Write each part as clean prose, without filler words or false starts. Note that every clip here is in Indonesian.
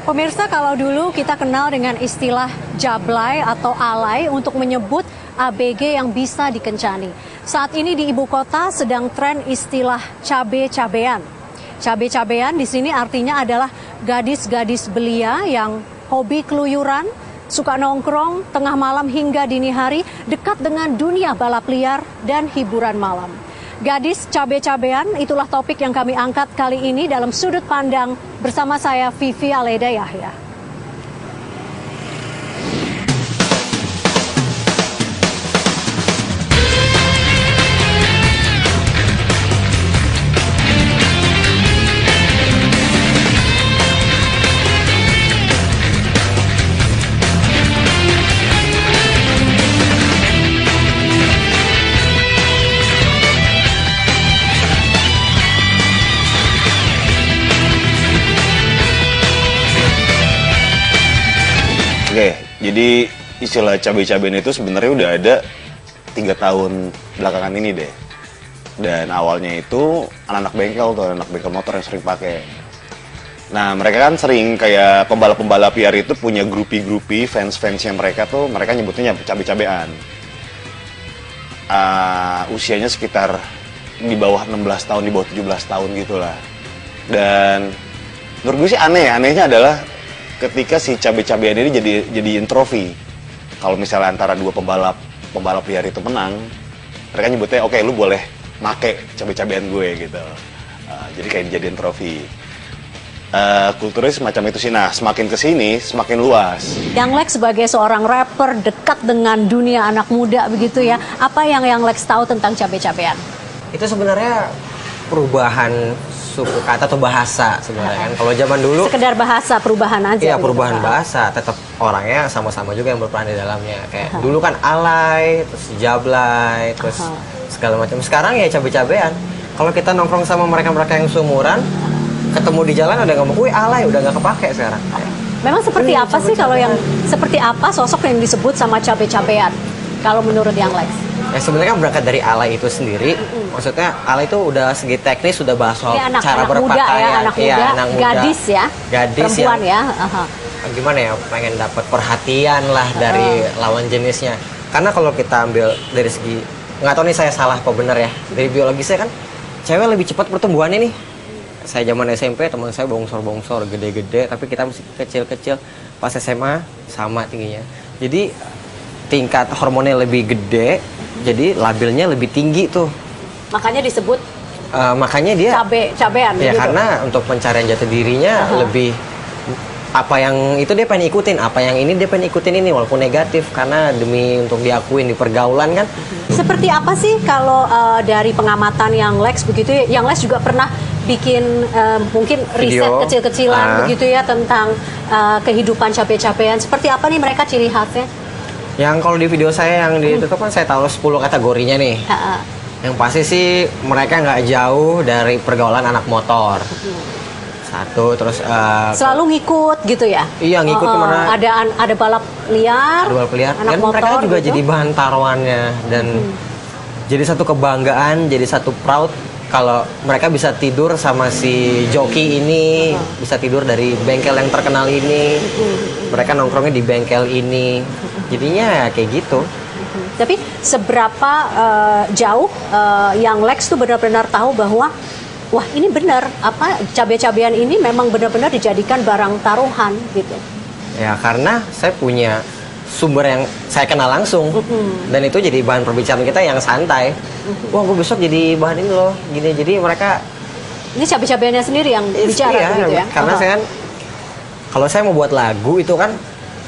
Pemirsa, kalau dulu kita kenal dengan istilah jablay atau alay untuk menyebut ABG yang bisa dikencani. Saat ini di ibu kota sedang tren istilah cabe-cabean. Cabe-cabean di sini artinya adalah gadis-gadis belia yang hobi keluyuran, suka nongkrong tengah malam hingga dini hari dekat dengan dunia balap liar dan hiburan malam. Gadis cabe-cabean, itulah topik yang kami angkat kali ini dalam Sudut Pandang bersama saya Vivi Aleda Yahya. Oke, jadi istilah cabai-cabean itu sebenarnya udah ada 3 tahun belakangan ini deh. Dan awalnya itu anak-anak bengkel tuh, anak bengkel motor yang sering pakai. Nah, mereka kan sering kayak pembalap-pembalap liar itu punya grupi-grupi fans-fansnya mereka tuh, mereka nyebutnya cabai-cabean. Usianya sekitar di bawah 16 tahun, di bawah 17 tahun gitulah. Dan menurut gue sih anehnya adalah ketika si cabe-cabean ini jadiin trofi. Kalau misalnya antara dua pembalap liar itu menang, mereka nyebutnya oke, lu boleh make cabe-cabean gue gitu. Jadi kayak dijadiin trofi. Kulturnya semacam itu sih. Nah, semakin kesini semakin luas. Yang Lex sebagai seorang rapper dekat dengan dunia anak muda begitu ya. Apa yang Lex tahu tentang cabe-cabean? Itu sebenarnya perubahan suku kata atau bahasa sebenarnya kan. Kalau zaman dulu sekedar bahasa, perubahan aja. Iya, perubahan bahasa, tetap orangnya sama-sama juga yang berperan di dalamnya. Kayak dulu kan alay, terus jablay, terus segala macam. Sekarang ya cabe-cabean. Kalau kita nongkrong sama mereka-mereka yang seumuran, ketemu di jalan udah ngomong, "Wih, alay, udah nggak kepake sekarang." Memang seperti apa sih kalau yang seperti apa sosok yang disebut sama cabe-cabean? Kalau menurut yang Lex? Ya sebenarnya kan berangkat dari alay itu sendiri. Maksudnya alay itu udah segi teknis, sudah bahas soal cara berpakaian, anak muda, gadis ya, gadis perempuan ya. Gimana ya, pengen dapat perhatian lah dari lawan jenisnya. Karena kalau kita ambil dari segi, nggak tahu nih saya salah apa benar ya, dari biologisnya kan cewek lebih cepat pertumbuhannya nih. Saya zaman SMP teman saya bongsor-bongsor, gede-gede, tapi kita masih kecil-kecil. Pas SMA sama tingginya. Jadi tingkat hormonnya lebih gede, jadi labilnya lebih tinggi tuh. Makanya disebut makanya dia cabean ya gitu. Karena untuk pencarian jati dirinya lebih apa yang itu dia pengen ikutin, apa yang ini dia pengen ikutin ini walaupun negatif karena demi untuk diakuin di pergaulan kan. Seperti apa sih kalau dari pengamatan yang Lex begitu ya? Yang Lex juga pernah bikin mungkin riset kecil-kecilan begitu ya tentang kehidupan cabe-cabean. Seperti apa nih mereka ciri khasnya? Yang kalau di video saya yang ditutup kan saya taruh 10 kategorinya nih. Yang pasti sih mereka nggak jauh dari pergaulan anak motor. Satu, terus selalu ngikut gitu ya? Iya, ngikut kemana? Ada balap liar, dan motor, mereka juga gitu. Jadi bahan taruhannya dan jadi satu kebanggaan, jadi satu proud kalau mereka bisa tidur sama si joki ini, bisa tidur dari bengkel yang terkenal ini, mereka nongkrongnya di bengkel ini, jadinya kayak gitu. Tapi seberapa jauh yang Lex tuh benar-benar tahu bahwa wah ini benar apa cabe-cabean ini memang benar-benar dijadikan barang taruhan gitu? Ya karena saya punya sumber yang saya kenal langsung dan itu jadi bahan perbicaraan kita yang santai. Wah, gue besok jadi bahan ini loh, gini. Jadi mereka ini cabe-cabeannya sendiri yang bicara gitu ya? Karena saya kan kalau saya mau buat lagu itu kan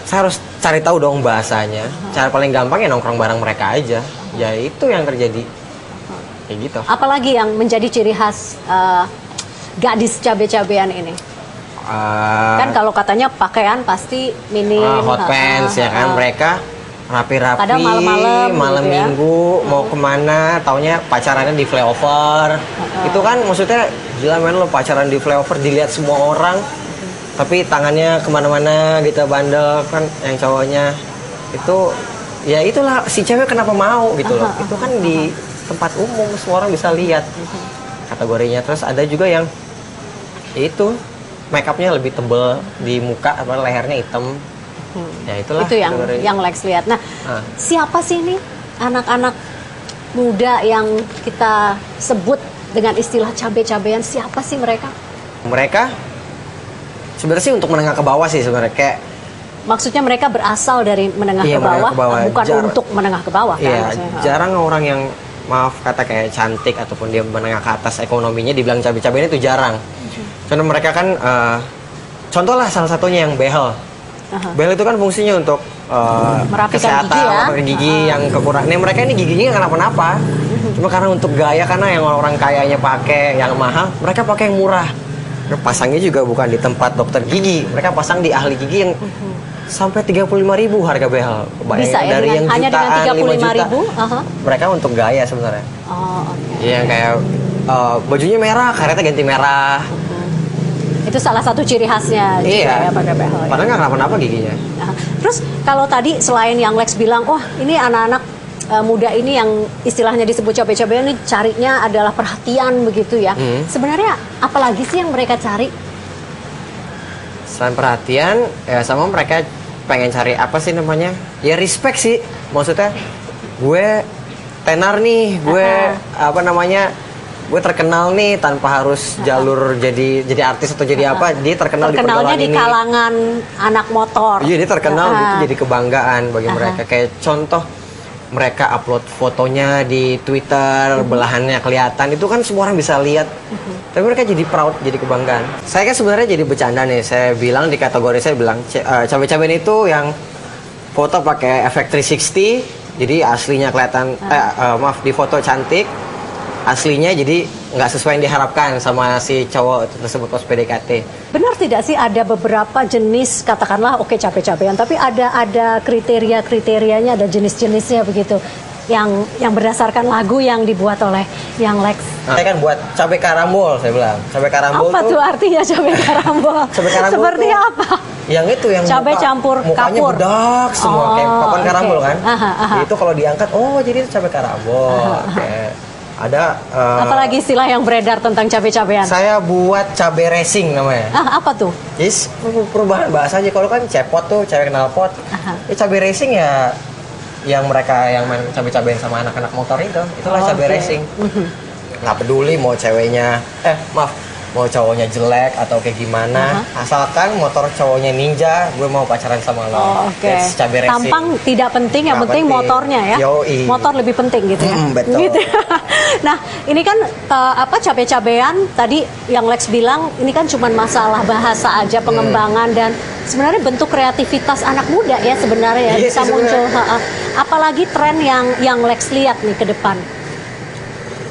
saya harus cari tahu dong bahasanya. Cara paling gampang ya nongkrong bareng mereka aja. Ya itu yang terjadi. Kayak gitu. Apalagi yang menjadi ciri khas gadis cabe-cabean ini? Kan kalau katanya pakaian pasti minim. Hot pants ya kan. Mereka rapi-rapi, malam gitu ya? minggu mau kemana, taunya pacarannya di flyover. Itu kan maksudnya gila men, lo pacaran di flyover dilihat semua orang. Tapi tangannya kemana-mana gitu, bandel kan yang cowoknya. Itu ya itulah si cewek kenapa mau gitu loh. Itu kan di tempat umum semua orang bisa lihat kategorinya. Terus ada juga yang itu make upnya lebih tebel di muka, apa lehernya hitam. Ya itulah. Itu yang Lex lihat. Nah, siapa sih ini anak-anak muda yang kita sebut dengan istilah cabe-cabean? Siapa sih mereka? Mereka sebenarnya sih untuk menengah ke bawah sih sebenarnya, kayak maksudnya mereka berasal dari menengah, ke bawah, bukan untuk menengah ke bawah kan? Iya, jarang orang yang maaf kata kayak cantik ataupun dia menengah ke atas ekonominya dibilang cabe-cabean itu jarang. Karena mereka kan contoh lah salah satunya yang behel. Behel itu kan fungsinya untuk merapikan kesehatan, gigi ya. merapikan gigi yang kekurangan. Nih mereka ini giginya nggak kenapa-napa. Cuma karena untuk gaya, karena yang orang kayanya pakai yang mahal, mereka pakai yang murah. Pasangnya juga bukan di tempat dokter gigi, mereka pasang di ahli gigi yang sampai 35.000 harga behel. Bisa ya, dari yang hanya jutaan, dengan 35.000. Mereka untuk gaya sebenarnya. Oh, oke. Iya, kayak bajunya merah, karetnya ganti merah. Itu salah satu ciri khasnya juga ya pakai behel. Padahal nggak kenapa-napa giginya. Terus kalau tadi selain yang Lex bilang, wah ini anak-anak muda ini yang istilahnya disebut cabe-cabean ini carinya adalah perhatian begitu ya. Sebenarnya apalagi sih yang mereka cari? Selain perhatian, ya sama mereka pengen cari apa sih namanya? Ya respect sih. Maksudnya gue tenar nih, gue apa namanya? Gue terkenal nih tanpa harus jalur jadi artis atau jadi apa, dia terkenal di pergaulan ini. Terkenalnya di kalangan anak motor. Iya, dia terkenal gitu, jadi kebanggaan bagi mereka. Kayak contoh mereka upload fotonya di Twitter, belahannya kelihatan, itu kan semua orang bisa lihat. Tapi mereka jadi proud, jadi kebanggaan. Saya kan sebenarnya jadi bercanda nih, saya bilang di kategori saya bilang cabe-cabean itu yang foto pakai efek 360, jadi aslinya kelihatan, maaf di foto cantik, aslinya jadi nggak sesuai yang diharapkan sama si cowok tersebut pas PDKT. Benar tidak sih ada beberapa jenis, katakanlah oke cabe-cabean, tapi ada kriteria-kriterianya, ada jenis-jenisnya begitu yang berdasarkan lagu yang dibuat oleh yang Lex. Saya kan buat cabe karambol, saya bilang. Cabe karambol apa tuh artinya cabe karambol? Cabe karambol seperti tuh, apa? Yang itu yang cabe campur mukanya kapur. bedak semua kayak papan karambol kan. Itu kalau diangkat, oh jadi itu cabe karambol. Ada apalagi istilah yang beredar tentang cabe-cabean? Saya buat cabe racing namanya. Apa tuh? Yes, perubahan bahasa aja. Kalau kan cepot tuh, cewek knalpot. Cabe racing ya yang mereka yang main cabe-cabean sama anak-anak motor itulah cabe racing. Nggak peduli mau ceweknya, mau cowoknya jelek atau kayak gimana, asalkan motor cowoknya ninja, gue mau pacaran sama lo. Cabe racing. Tampang tidak penting, yang penting motornya ya. Yoi. Motor lebih penting gitu ya. Betul. Gitu. Nah, ini kan cabe-cabean tadi yang Lex bilang ini kan cuma masalah bahasa aja, pengembangan dan sebenarnya bentuk kreativitas anak muda ya sebenarnya ya, bisa muncul. Apalagi tren yang Lex lihat nih ke depan.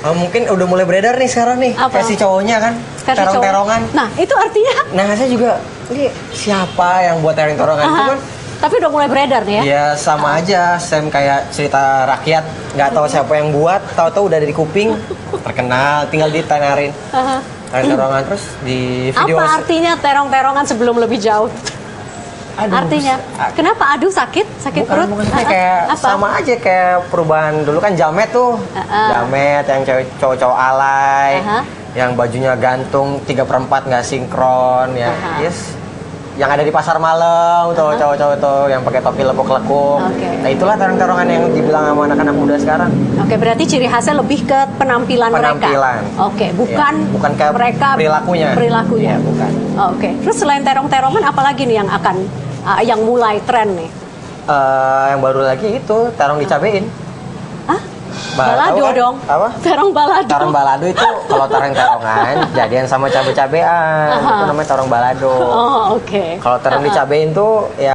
Mungkin udah mulai beredar nih sekarang nih versi cowoknya kan, terong-terongan. Nah itu artinya? Nah saya juga, ini siapa yang buat terong-terongan itu kan? Tapi udah mulai beredar nih ya? Ya sama aja, Sam kayak cerita rakyat, nggak tahu siapa yang buat, tahu-tahu udah ada di kuping, terkenal, tinggal ditenarin. Terong-terongan terus di video. Apa artinya terong-terongan sebelum lebih jauh? Artinya, kenapa? Aduh sakit perut? Bukan kayak sama aja kayak perubahan dulu kan jamet tuh, jamet yang cowok-cowok alay, yang bajunya gantung 3/4 nggak sinkron ya, yes. Yang ada di pasar malam tuh cowok-cowok tuh yang pakai topi lekuk-lekuk. Nah itulah terong-terongan yang dibilang sama anak-anak muda sekarang. Berarti ciri khasnya lebih ke penampilan mereka. Bukan ke mereka perilakunya. Ya, bukan. Terus selain terong-terongan apalagi nih yang akan yang mulai tren nih? Yang baru lagi itu terong dicabein. Balado kan? Dong. Apa? Terong balado. Terong balado itu kalau terong-terongan jadian sama cabe-cabean. Itu namanya terong balado. Oh, Kalau terong dicabein tuh ya